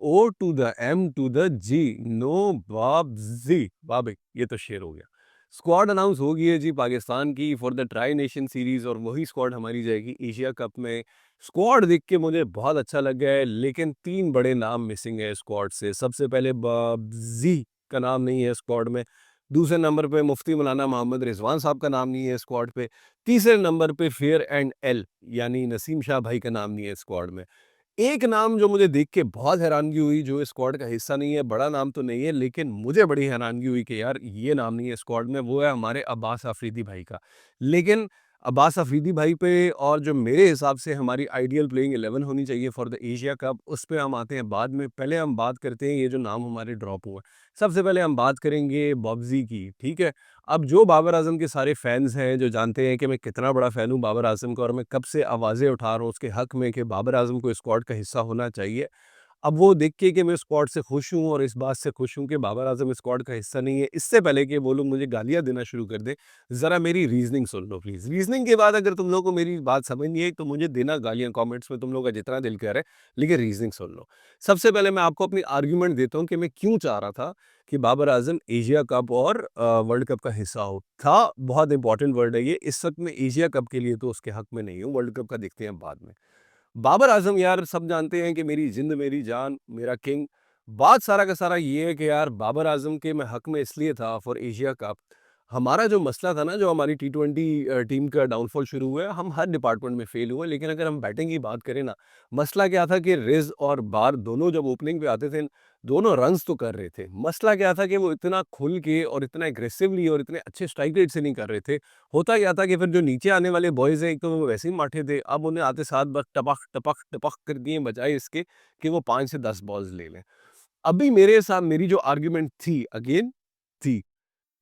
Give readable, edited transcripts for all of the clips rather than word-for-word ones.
O to the M to the G, no बाबजी, बाबे, ये तो शेर हो गया। स्क्वाड अनाउंस हो गई है जी पाकिस्तान की for the tri nation series, और वही स्क्वाड हमारी जाएगी एशिया कप में। स्क्वाड देख के मुझे बहुत अच्छा लग गया है, लेकिन तीन बड़े नाम मिसिंग है स्क्वाड से। सबसे पहले बाबजी का नाम नहीं है स्क्वाड में। दूसरे नंबर पे मुफ्ती मौलाना मोहम्मद रिजवान साहब का नाम नहीं है स्क्वाड पे। तीसरे नंबर पे फेयर एंड एल यानी नसीम शाह भाई का नाम नहीं है स्क्वाड में। एक नाम जो मुझे देख के बहुत हैरानगी हुई, जो स्क्वाड का हिस्सा नहीं है, बड़ा नाम तो नहीं है, लेकिन मुझे बड़ी हैरानगी हुई कि यार ये नाम नहीं है स्क्वाड में, वो है हमारे अब्बास अफरीदी भाई का। लेकिन अब्बास अफरीदी भाई पे, और जो मेरे हिसाब से हमारी आइडियल प्लेइंग 11 होनी चाहिए फॉर द एशिया कप, उस पे हम आते हैं बाद में। पहले हम बात करते हैं ये जो नाम हमारे ड्रॉप हुए। सबसे पहले हम बात करेंगे बॉब्जी की, ठीक है। अब जो बाबर आजम के सारे फैंस हैं, जो जानते हैं कि मैं कितना बड़ा फ़ैन हूँ बाबर आजम का, और मैं कब से आवाज़ें उठा रहा हूँ उसके हक़ में कि बाबर आजम को स्क्वाड का हिस्सा होना चाहिए। अब वो देख के कि मैं स्क्वाड से खुश हूँ और इस बात से खुश हूँ कि बाबर आजम स्क्वाड का हिस्सा नहीं है, इससे पहले कि वो लोग मुझे गालियाँ देना शुरू कर दें, ज़रा मेरी reasoning soon low please. Reasoning के बाद अगर तुम लोगों को मेरी बात समझ नहीं आई तो मुझे देना गालियाँ कमेंट्स में, तुम लोगों का जितना दिल कह रहा है, लेकिन रीज़निंग सुन लो। सबसे पहले मैं आपको अपनी आर्गुमेंट देता हूँ कि मैं क्यों चाह रहा था कि बाबर आजम एशिया कप और वर्ल्ड कप का हिस्सा हो। था, बहुत इंपॉर्टेंट वर्ड है ये। इस वक्त मैं एशिया कप के लिए तो उसके हक में नहीं हूँ, वर्ल्ड कप का देखते हैं बाद में। बाबर आजम यार सब जानते हैं कि मेरी जिंद मेरी जान मेरा किंग। बात सारा का सारा ये है कि यार बाबर आजम के मैं हक में इसलिए था फॉर एशिया कप। हमारा जो मसला था ना, जो हमारी T20 टीम का डाउनफॉल शुरू हुआ है, हम हर डिपार्टमेंट में फेल हुए, लेकिन अगर हम बैटिंग की बात करें ना, मसला क्या था कि रिज और बार दोनों जब ओपनिंग पे आते थे, दोनों रन्स तो कर रहे थे। मसला क्या था कि वो इतना खुल के और इतना एग्रेसिवली और इतने अच्छे स्ट्राइक रेट से नहीं कर रहे थे। होता क्या था कि फिर जो नीचे आने वाले बॉयज़ हैं, एक तो वो वैसे ही माठे थे, अब उन्हें आते साथ बस टपक, टपक, टपक कर दिए, बजाए इसके कि वो 5 से 10 बॉल्स ले लें। अभी मेरे साथ मेरी जो आर्गुमेंट थी अगेन थी,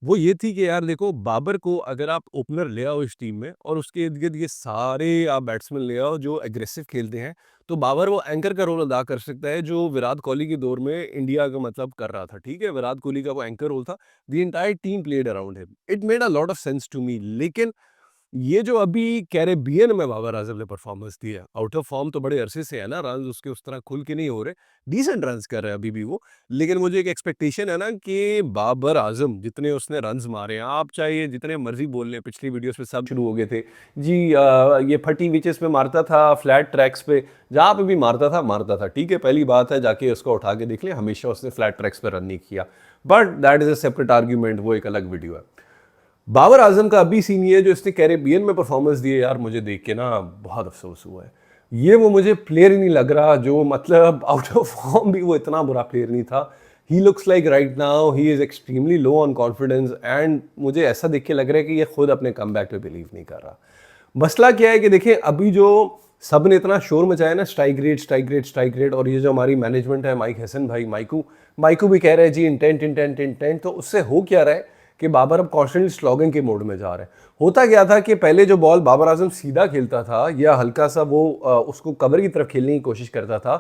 वो ये थी कि यार देखो, बाबर को अगर आप ओपनर ले आओ इस टीम में और उसके इर्द-गिर्द ये सारे आप बैट्समैन ले आओ जो एग्रेसिव खेलते हैं, तो बाबर वो एंकर का रोल अदा कर सकता है जो विराट कोहली के दौर में इंडिया का मतलब कर रहा था, ठीक है? विराट कोहली का वो एंकर रोल था। The entire team played around him. It made a lot of sense to me, लेकिन ये जो अभी कैरेबियन में बाबर आज़म ने परफॉर्मेंस दी है, आउट ऑफ फॉर्म तो बड़े अरसे से है ना, रन्स उसके उस तरह खुल के नहीं हो रहे, डिसेंट रन्स कर रहा है अभी भी वो। लेकिन मुझे एक एक्सपेक्टेशन है ना कि बाबर आज़म जितने उसने रन्स मारे हैं, आप चाहे जितने मर्जी बोल लें, पिछली वीडियोस में सब शुरू हो गए थे जी, ये फटी विचेस पे मारता था, फ्लैट ट्रैक्स पे, जहाँ पे भी मारता था, ठीक है। पहली बात है, जाके उसको उठा के देख लें, हमेशा उसने फ्लैट ट्रैक्स पे रन नहीं किया, but that is a separate argument, वो एक अलग वीडियो है। बाबर आजम का अभी सीन ये है जो इसने कैरेबियन में परफॉर्मेंस दी है, यार मुझे देख के ना बहुत अफसोस हुआ है। ये वो मुझे प्लेयर ही नहीं लग रहा, जो मतलब आउट ऑफ फॉर्म भी वो इतना बुरा प्लेयर नहीं था। He looks like right now he is extremely low on confidence, and मुझे ऐसा देख के लग रहा है कि ये खुद अपने कमबैक पे बिलीव नहीं कर रहा। मसला क्या है कि देखिए, अभी जो सब ने इतना शोर मचाया ना, strike rate strike rate strike rate, और ये जो हमारी मैनेजमेंट है, माइक हसन भाई, माइकू माइकू भी कह रहे हैं जी इंटेंट इंटेंट इंटेंट, तो उससे हो क्या रहा है कि बाबर अब कॉन्स्टेंटली स्लॉगिंग के मोड में जा रहे हैं। होता क्या था कि पहले जो बॉल बाबर आजम सीधा खेलता था या हल्का सा वो उसको कवर की तरफ खेलने की कोशिश करता था,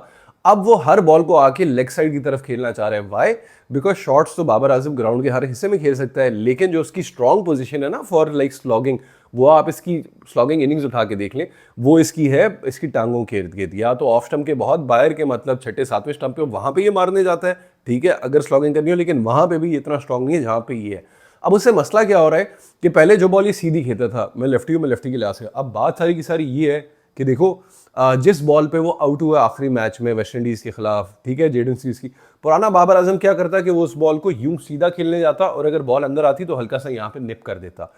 अब वो हर बॉल को आके लेग साइड की तरफ खेलना चाह रहे हैं। वाई? बिकॉज शॉट्स तो बाबर आजम ग्राउंड के हर हिस्से में खेल सकता है, लेकिन जो उसकी स्ट्रॉन्ग पोजीशन है ना फॉर लाइक स्लॉगिंग, वो आप इसकी स्लॉगिंग इनिंग्स उठा के देख लें, वो इसकी है इसकी टांगों के इर्द गिर्द, या तो ऑफ स्टंप के बहुत बाहर के मतलब छठे सातवें स्टंप पे, वहां पे ये मारने जाता है, ठीक है, अगर स्लॉगिंग करनी हो, लेकिन वहां पे भी इतना स्ट्रॉन्ग नहीं है जहां पे ये है। अब उससे मसला क्या हो रहा है कि पहले जो बॉल ये सीधी खेलता था, मैं लेफ्टी हूं, मैं लेफ्टी के लिहाज से, अब बात सारी की सारी ये है कि देखो, जिस बॉल पे वो आउट हुआ आखिरी मैच में वेस्ट इंडीज के खिलाफ, ठीक है, जेडन सीरीज की, पुराना बाबर आजम क्या करता कि वो उस बॉल को यूं सीधा खेलने जाता और अगर बॉल अंदर आती तो हल्का सा यहाँ पे निप कर देता।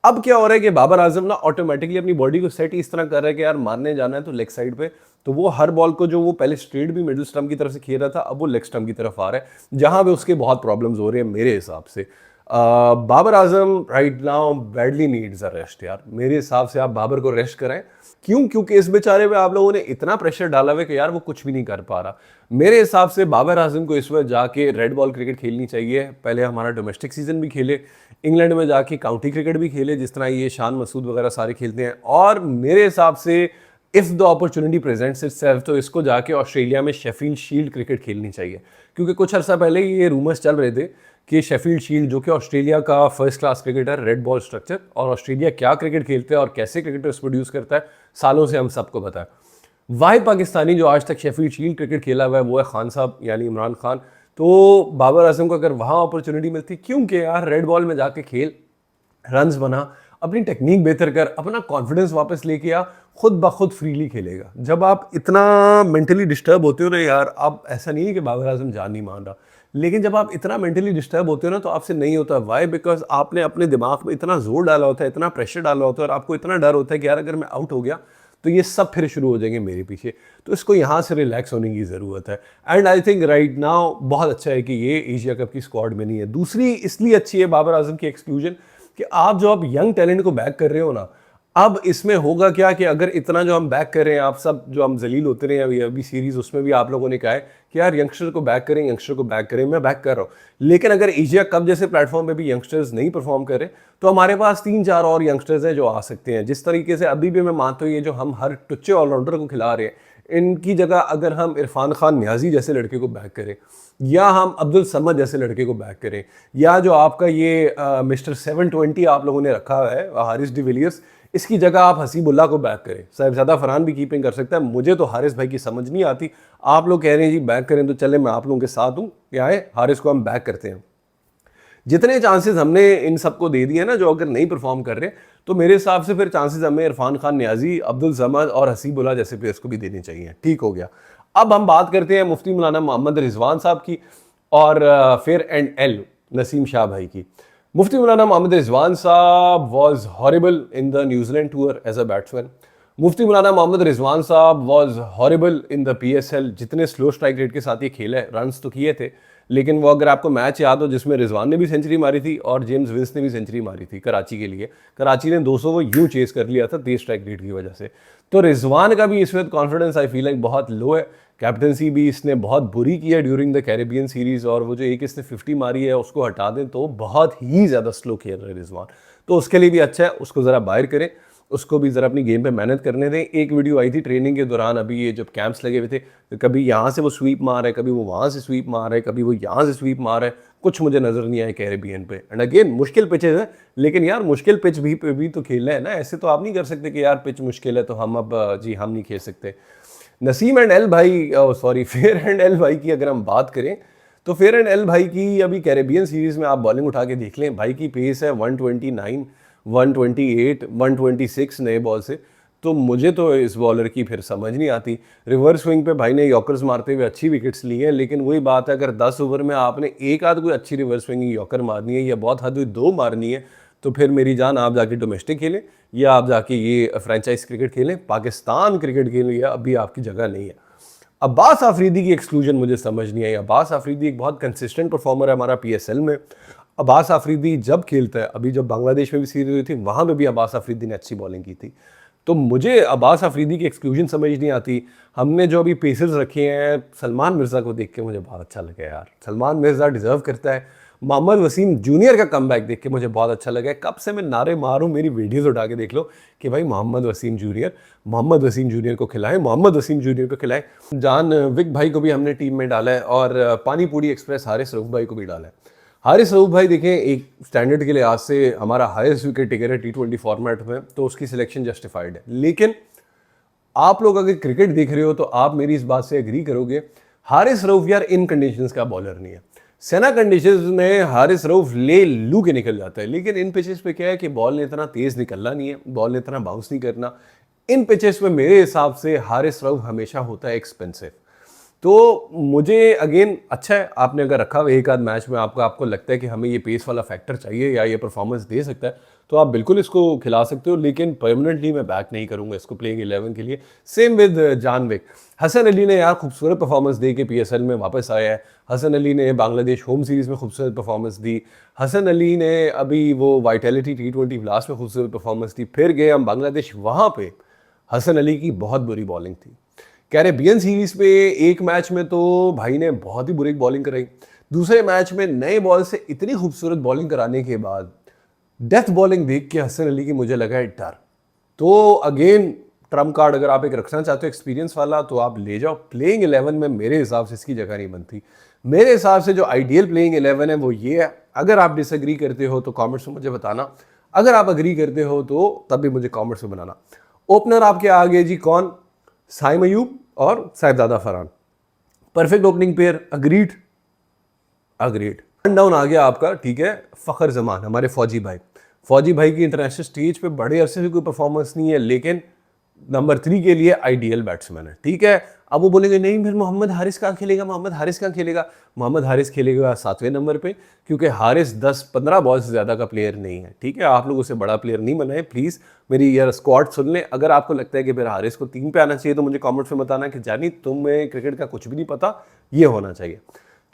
अब क्या हो रहा है कि बाबर आजम ना ऑटोमेटिकली अपनी बॉडी को सेट इस तरह कर रहा है कि यार मारने जाना है तो लेग साइड पे, तो वो हर बॉल को जो वो पहले स्ट्रेट भी मिडिल स्टंप की तरफ से खेल रहा था, अब वो लेग स्टंप की तरफ आ रहा है, जहां पे उसके बहुत प्रॉब्लम्स हो रहे हैं मेरे हिसाब से। Babar Azam right now badly needs a rest यार, मेरे हिसाब से आप बाबर को रेस्ट कराएं। क्यों? क्योंकि इस बेचारे पे आप लोगों ने इतना प्रेशर डाला हुआ कि यार वो कुछ भी नहीं कर पा रहा। मेरे हिसाब से बाबर आजम को इस वक्त जाके रेड बॉल क्रिकेट खेलनी चाहिए, पहले हमारा डोमेस्टिक सीजन भी खेले, इंग्लैंड में जाके काउंटी क्रिकेट भी खेले जिस तरह ये शान मसूद वगैरह सारे खेलते हैं, और मेरे हिसाब से if the opportunity presents itself तो इसको जाके ऑस्ट्रेलिया में शेफील्ड शील्ड क्रिकेट खेलनी चाहिए। क्योंकि कुछ अर्सा पहले ये रूमर्स चल रहे थे कि शेफील्ड शील्ड, जो कि ऑस्ट्रेलिया का first class cricketer, red ball structure, और ऑस्ट्रेलिया क्या क्रिकेट खेलता है और कैसे क्रिकेटर्स प्रोड्यूस करता है, सालों से हम सबको पता है। वाहिद पाकिस्तानी जो आज तक शेफील्ड शील्ड क्रिकेट खेला हुआ है वो है खान साहब यानी इमरान खान। तो बाबर आजम को अगर वहाँ अपॉर्चुनिटी मिलती, क्योंकि यार रेड बॉल में जाके खेल, रन्स बना, अपनी टेक्निक बेहतर कर, अपना कॉन्फिडेंस वापस लेके आ, खुद ब खुद फ्रीली खेलेगा। जब आप इतना मेंटली डिस्टर्ब होते हो ना यार, आप ऐसा नहीं है कि बाबर आजम जान नहीं मान रहा, लेकिन जब आप इतना मेंटली डिस्टर्ब होते हो ना तो आपसे नहीं होता। वाई? बिकॉज आपने अपने दिमाग में इतना जोर डाला होता है, इतना प्रेशर डाला होता है, और आपको इतना डर होता है कि यार अगर मैं आउट हो गया तो ये सब फिर शुरू हो जाएंगे मेरे पीछे। तो इसको यहाँ से रिलैक्स होने की ज़रूरत है। And I think right now बहुत अच्छा है कि ये एशिया कप की स्क्वाड में नहीं है। दूसरी इसलिए अच्छी है बाबर आजम की एक्सक्लूजन कि आप जो आप यंग टैलेंट को बैक कर रहे हो ना, अब इसमें होगा क्या कि अगर इतना जो हम बैक कर रहे हैं, आप सब जो हम जलील होते रहे हैं अभी सीरीज, उसमें भी आप लोगों ने कहा है कि यार यंगस्टर को बैक करें, यंगस्टर को बैक करें, मैं बैक कर रहा हूँ। लेकिन अगर एशिया कप जैसे प्लेटफॉर्म पे भी यंगस्टर्स नहीं परफॉर्म कर रहे तो हमारे पास 3-4 और यंगस्टर्स हैं जो आ सकते हैं। जिस तरीके से अभी भी मैं मानता हूँ ये जो हम हर टुच्चे ऑलराउंडर को खिला रहे हैं, इनकी जगह अगर हम इरफान खान न्याजी जैसे लड़के को बैक करें, या हम अब्दुल समद जैसे लड़के को बैक करें, या जो आपका ये मिस्टर 720 आप लोगों ने रखा है हारिस डिविलियर्स, इसकी जगह आप हसीबुल्ला को बैक करें। साहिबजादा फरहान भी कीपिंग कर सकता है। मुझे तो हारिस भाई की समझ नहीं आती। आप लोग कह रहे हैं जी बैक करें, तो चले मैं आप लोगों के साथ हूँ, क्या है, हारिस को हम बैक करते हैं। जितने चांसेस हमने इन सबको दे दिए ना जो अगर नहीं परफॉर्म कर रहे, तो मेरे हिसाब से फिर चांसेस हमें इरफान खान न्याजी, अब्दुल समद और हसीबुल्ला जैसे प्लेयर्स को भी देने चाहिए। ठीक हो गया। अब हम बात करते हैं मुफ्ती मौलाना मोहम्मद रिजवान साहब की और फिर एंड एल नसीम शाह भाई की। मुफ्ती Maulana Mohammad Rizwan Sahab was horrible in the New Zealand tour as a batsman. Mufti Maulana Mohammad Rizwan Sahab was horrible in the PSL। जितने स्लो स्ट्राइक रेट के साथ ये खेला है, रन्स तो किए थे, लेकिन वो अगर आपको मैच याद हो जिसमें रिजवान ने भी सेंचुरी मारी थी और जेम्स विंस ने भी सेंचुरी मारी थी कराची के लिए, कराची ने 200 वो यूं चेस कर लिया था तेज स्ट्राइक रेट की वजह से। तो रिजवान का भी इस वक्त कॉन्फिडेंस आई फील लाइक बहुत लो है। कैप्टनसी भी इसने बहुत बुरी की है ड्यूरिंग द कैरेबियन सीरीज, और वो जो एक इसने 50 मारी है उसको हटा दें तो बहुत ही ज़्यादा स्लो खेल रहे हैं रिजवान। तो उसके लिए भी अच्छा है, उसको ज़रा बाहर करें, उसको भी ज़रा अपनी गेम पे मेहनत करने दें। एक वीडियो आई थी ट्रेनिंग के दौरान, अभी ये जब कैंप्स लगे हुए थे, तो कभी यहाँ से वो स्वीप मार है, कभी वो वहाँ से स्वीप मार है, कभी वो यहाँ से स्वीप मार है, कुछ मुझे नज़र नहीं आया कैरेबियन पे। एंड अगेन मुश्किल पिचेज है, लेकिन यार मुश्किल पिच भी पे भी तो खेलना है ना। ऐसे तो आप नहीं कर सकते कि यार पिच मुश्किल है तो हम अब जी हम नहीं खेल सकते। नसीम एंड एल भाई, सॉरी फेयर एंड एल भाई की अगर हम बात करें, तो फेयर एंड एल भाई की अभी कैरेबियन सीरीज में आप बॉलिंग उठा के देख लें, भाई की पेस है 129, 128, 126 नए बॉल से। तो मुझे तो इस बॉलर की फिर समझ नहीं आती। रिवर्स स्विंग पे भाई ने यॉकर्स मारते हुए अच्छी विकेट्स ली हैं, लेकिन वही बात है, अगर 10 ओवर में आपने एक आध कोई अच्छी रिवर्स स्विंगिंग यॉकर मारनी है या बहुत हद हुई 2 मारनी है, तो फिर मेरी जान आप जाके डोमेस्टिक खेलें या आप जाके ये फ्रेंचाइज क्रिकेट खेलें, पाकिस्तान क्रिकेट खेलें, या अभी आपकी जगह नहीं है। अब्बास आफरीदी की एक्सक्लूजन मुझे समझ नहीं आई। अब्बास आफरीदी एक बहुत कंसिस्टेंट परफॉर्मर है हमारा PSL में। अब्बास आफरीदी जब खेलता है, अभी जब बांग्लादेश में भी सीरीज हुई थी वहाँ में भी अब्बास आफरीदी ने अच्छी बॉलिंग की थी। तो मुझे अब्बास आफरीदी की एक्सक्लूजन समझ नहीं आती। हमने जो अभी पेसर्स रखे हैं, सलमान मिर्ज़ा को देख के मुझे बहुत अच्छा लगा यार, सलमान मिर्ज़ा डिजर्व करता है। मोहम्मद वसीम जूनियर का कमबैक देख के मुझे बहुत अच्छा लगा है। कब से मैं नारे मारूं, मेरी वीडियोस उठा के देख लो कि भाई मोहम्मद वसीम जूनियर को खिलाएं, मोहम्मद वसीम जूनियर को खिलाएं। जान विक भाई को भी हमने टीम में डाला है और पानीपुरी एक्सप्रेस हारिस रऊफ भाई को भी डाला है। हारिस रऊफ भाई देखें, एक स्टैंडर्ड के लिहाज से हमारा हाईएस्ट विकेट टेकर है T20 फॉर्मेट में, तो उसकी सिलेक्शन जस्टिफाइड है। लेकिन आप लोग अगर क्रिकेट देख रहे हो तो आप मेरी इस बात से एग्री करोगे, हारिस रऊफ यार इन कंडीशंस का बॉलर नहीं है। सेना कंडीशंस में हारिस रऊफ ले लू के निकल जाता है, लेकिन इन पिचेस पे क्या है कि बॉल ने इतना तेज निकलना नहीं है, बॉल ने इतना बाउंस नहीं करना। इन पिचेस पे मेरे हिसाब से हारिस रऊफ हमेशा होता है एक्सपेंसिव। तो मुझे अगेन अच्छा है, आपने अगर रखा हुआ एक आध मैच में आपको लगता है कि हमें ये पेस वाला फैक्टर चाहिए या ये परफॉर्मेंस दे सकता है, तो आप बिल्कुल इसको खिला सकते हो, लेकिन परमानेंटली मैं बैक नहीं करूंगा इसको प्लेइंग 11 के लिए। सेम विद जानविक। हसन अली ने यार खूबसूरत परफॉर्मेंस दे के PSL में वापस आया है। हसन अली ने बांग्लादेश होम सीरीज में खूबसूरत परफॉर्मेंस दी। हसन अली ने अभी वो वाइटैलिटी T20 ब्लास्ट में खूबसूरत परफॉर्मेंस दी। फिर गए हम बांग्लादेश, वहाँ पे हसन अली की बहुत बुरी बॉलिंग थी। कैरेबियन सीरीज पे एक मैच में तो भाई ने बहुत ही बुरी बॉलिंग कराई, दूसरे मैच में नए बॉल से इतनी खूबसूरत बॉलिंग कराने के बाद डेथ बॉलिंग देख के हसन अली की मुझे लगा है डर। तो अगेन ट्रम्प कार्ड अगर आप एक रखना चाहते हो एक्सपीरियंस वाला, तो आप ले जाओ। प्लेइंग 11 में मेरे हिसाब से इसकी जगह नहीं बनती। मेरे हिसाब से जो आइडियल प्लेइंग 11 है वो ये है। अगर आप डिसएग्री करते हो तो कमेंट्स में मुझे बताना, अगर आप अग्री करते हो तो तब भी मुझे कमेंट्स में बनाना। ओपनर आपके आगे जी कौन? साइम अयूब और Sahibzada Farhan, perfect opening pair, agreed agreed. Run down आ गया आपका, ठीक है, फ़खर जमान, हमारे फौजी भाई। फौजी भाई की इंटरनेशनल स्टेज पे बड़े अरसे से कोई परफॉर्मेंस नहीं है, लेकिन नंबर 3 के लिए आइडियल बैट्समैन है, ठीक है। अब वो बोलेंगे नहीं फिर मोहम्मद हारिस कहाँ खेलेगा, मोहम्मद हारिस कहाँ खेलेगा। मोहम्मद हारिस खेलेगा 7वें नंबर पे, क्योंकि हारिस 10-15 बॉल से ज़्यादा का प्लेयर नहीं है, ठीक है। आप लोग उसे बड़ा प्लेयर नहीं बनाए प्लीज़, मेरी यार स्क्वाड सुन लें। अगर आपको लगता है कि फिर हारिस को 3 पे आना चाहिए तो मुझे कॉमेंट्स में बताना कि जानी तुम्हें क्रिकेट का कुछ भी नहीं पता, ये होना चाहिए।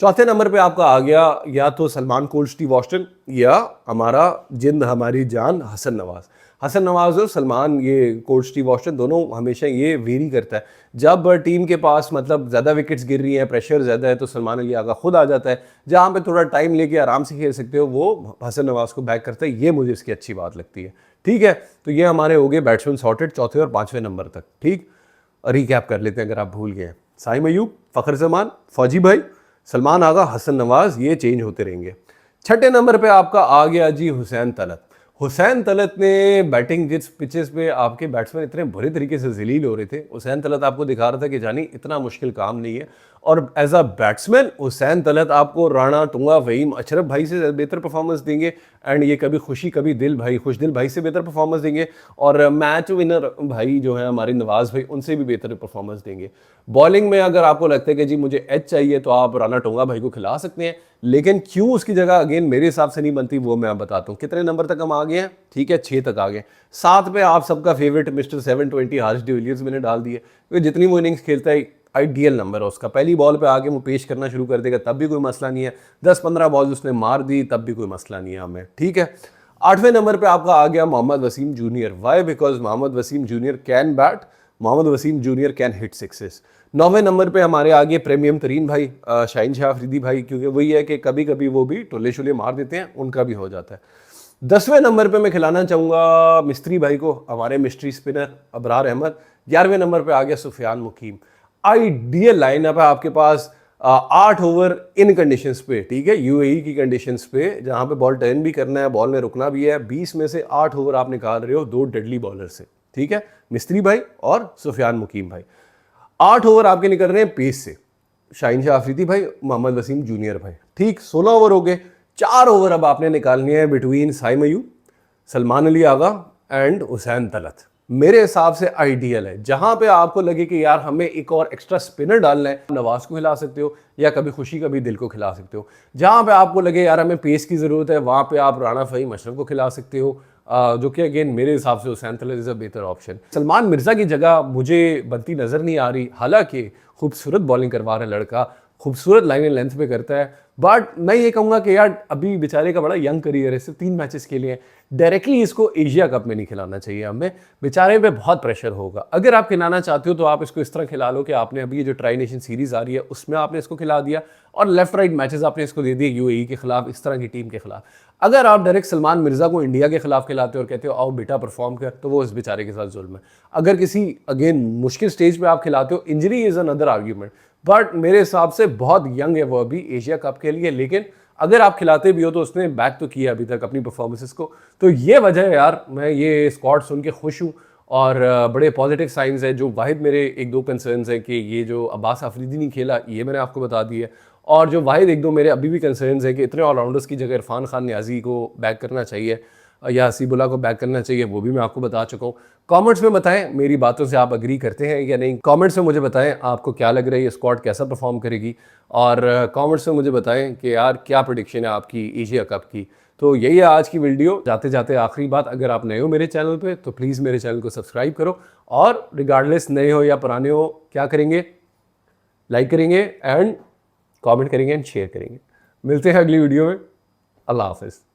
चौथे नंबर पे आपका आ गया या तो सलमान कोल्ड स्टीव ऑस्टिन या हमारा जिंद हमारी जान हसन नवाज। हसन नवाज और सलमान, ये कोल्ड स्टीव ऑस्टिन दोनों हमेशा ये वेरी करता है। जब टीम के पास मतलब ज़्यादा विकेट्स गिर रही हैं, प्रेशर ज़्यादा है, तो सलमान अली आगा खुद आ जाता है। जहाँ पे थोड़ा टाइम लेके आराम से खेल सकते हो वो हसन नवाज को बैक करता है, ये मुझे इसकी अच्छी बात लगती है, ठीक है। तो ये हमारे हो गए बैट्समैन सॉर्टेड चौथे और 5वें नंबर तक, ठीक। रिकैप कर लेते हैं अगर आप भूल गए। साइम अयूब, फ़खर जमान, फौजी भाई, सलमान आगा, हसन नवाज, ये चेंज होते रहेंगे। छठे नंबर पे आपका आ गया जी हुसैन तलत। हुसैन तलत ने बैटिंग जिस पिचेस पे आपके बैट्समैन इतने बुरे तरीके से जलील हो रहे थे, हुसैन तलत आपको दिखा रहा था कि जानी इतना मुश्किल काम नहीं है। और as a batsman Hussain Talat आपको राणा, टुंगा, फ़हीम, अशरफ भाई से बेहतर परफॉर्मेंस देंगे। एंड ये कभी खुशी कभी दिल भाई, खुश दिल भाई से बेहतर परफॉर्मेंस देंगे। और मैच विनर भाई जो है हमारे नवाज भाई, उनसे भी बेहतर परफॉर्मेंस देंगे। बॉलिंग में अगर आपको लगता है कि जी मुझे एच चाहिए तो आप राणा, टुंगा भाई को खिला सकते हैं, लेकिन क्यों उसकी जगह अगेन मेरे हिसाब से नहीं बनती वो मैं बताता हूँ। कितने नंबर तक हम आ गए हैं, ठीक है, 6 तक आ गए। 7 पे आप सबका फेवरेट मिस्टर 720 हारिस डिविलियर्स मैंने डाल दिए, क्योंकि जितनी वो इनिंग्स खेलता है आइडियल नंबर है उसका। पहली बॉल पे आके वो पेश करना शुरू कर देगा तब भी कोई मसला नहीं है, 10-15 बॉल उसने मार दी तब भी कोई मसला नहीं है हमें, ठीक है। 8वें नंबर पे आपका आ गया Mohammad Wasim junior. Why? Because Mohammad Wasim junior can bat, Mohammad Wasim junior can hit sixes. 9वें नंबर पे हमारे आगे प्रीमियम तरीन भाई शाहीन शाह अफरीदी भाई, क्योंकि वही है कि कभी कभी वो भी टोले शोले मार देते हैं, उनका भी हो जाता है। 10वें नंबर पे मैं खिलाना चाहूँगा मिस्त्री भाई को, हमारे मिस्ट्री स्पिनर अबरार अहमद। 11वें नंबर पे आ गया सुफियान मुकीम। आइडियल लाइनअप है आपके पास, 8 ओवर इन कंडीशंस पे, ठीक है, यूएई की कंडीशंस पे, जहाँ पे बॉल टर्न भी करना है, बॉल में रुकना भी है। 20 में से 8 ओवर आप निकाल रहे हो 2 डेडली बॉलर से, ठीक है, मिस्त्री भाई और सुफियान मुकीम भाई। 8 ओवर आपके निकल रहे हैं पेस से, शाहीन शाह अफरीदी भाई, मोहम्मद वसीम जूनियर भाई, ठीक। 16 ओवर हो गए। 4 ओवर अब आपने निकालने हैं बिटवीन साइम अयूब, सलमान अली आगा एंड हुसैन तलत। मेरे हिसाब से आइडियल है। जहां पे आपको लगे कि यार हमें एक और एक्स्ट्रा स्पिनर डालना है, नवाज को खिला सकते हो या कभी खुशी कभी दिल को खिला सकते हो। जहां पे आपको लगे यार हमें पेस की ज़रूरत है, वहां पे आप राणा, फ़हीम, अशरफ को खिला सकते हो, जो कि अगेन मेरे हिसाब से हुसैन तलत इज़ अ बेहतर ऑप्शन। सलमान मिर्ज़ा की जगह मुझे बनती नज़र नहीं आ रही, हालांकि खूबसूरत बॉलिंग करवा रहा है लड़का, खूबसूरत लाइन एंड लेंथ पे करता है, बट मैं ये कहूँगा कि यार अभी बेचारे का बड़ा यंग करियर है, सिर्फ 3 मैचेस के लिए। डायरेक्टली इसको एशिया कप में नहीं खिलाना चाहिए हमें, बेचारे पे बहुत प्रेशर होगा। अगर आप खिलाना चाहते हो तो आप इसको इस तरह खिला लो कि आपने अभी ये जो ट्राई नेशन सीरीज आ रही है उसमें आपने इसको खिला दिया, और लेफ्ट राइट मैचेस आपने इसको दे दिए यूएई के खिलाफ, इस तरह की टीम के खिलाफ। अगर आप डायरेक्ट सलमान मिर्जा को इंडिया के खिलाफ खिलाते हो और कहते हो आओ बेटा परफॉर्म कर, तो वो इस बेचारे के साथ जुल्म है। अगर किसी अगेन मुश्किल स्टेज पे आप खिलाते हो, injury is another argument, but मेरे हिसाब से बहुत यंग है वो अभी एशिया कप के लिए। लेकिन अगर आप खिलाते भी हो तो उसने बैक तो किया अभी तक अपनी परफॉर्मेंसेस को, तो ये वजह है यार मैं ये स्क्वाड सुन के खुश हूँ। और बड़े पॉजिटिव साइंस है। जो वाहिद मेरे 1-2 कंसर्न्स है कि ये जो अब्बास आफरीदी नहीं खेला, ये मैंने आपको बता दी है। और जो वाहिद 1-2 मेरे अभी भी कंसर्न्स है कि इतने ऑलराउंडर्स की जगह इरफान खान न्याजी को बैक करना चाहिए या हसीबुल्ला को बैक करना चाहिए, वो भी मैं आपको बता चुका हूँ। कमेंट्स में बताएं मेरी बातों से आप अग्री करते हैं या नहीं। कमेंट्स में मुझे बताएं आपको क्या लग रहा है ये स्क्वाड कैसा परफॉर्म करेगी, और कमेंट्स में मुझे बताएं कि यार क्या प्रेडिक्शन है आपकी एशिया कप की। तो यही है आज की वीडियो। जाते जाते आखिरी बात, अगर आप नए हो मेरे चैनल पे तो प्लीज़ मेरे चैनल को सब्सक्राइब करो, और रिगार्डलेस नए हो या पुराने हो क्या करेंगे, लाइक करेंगे एंड कमेंट करेंगे एंड शेयर करेंगे। मिलते हैं अगली वीडियो में। अल्लाह हाफिज़।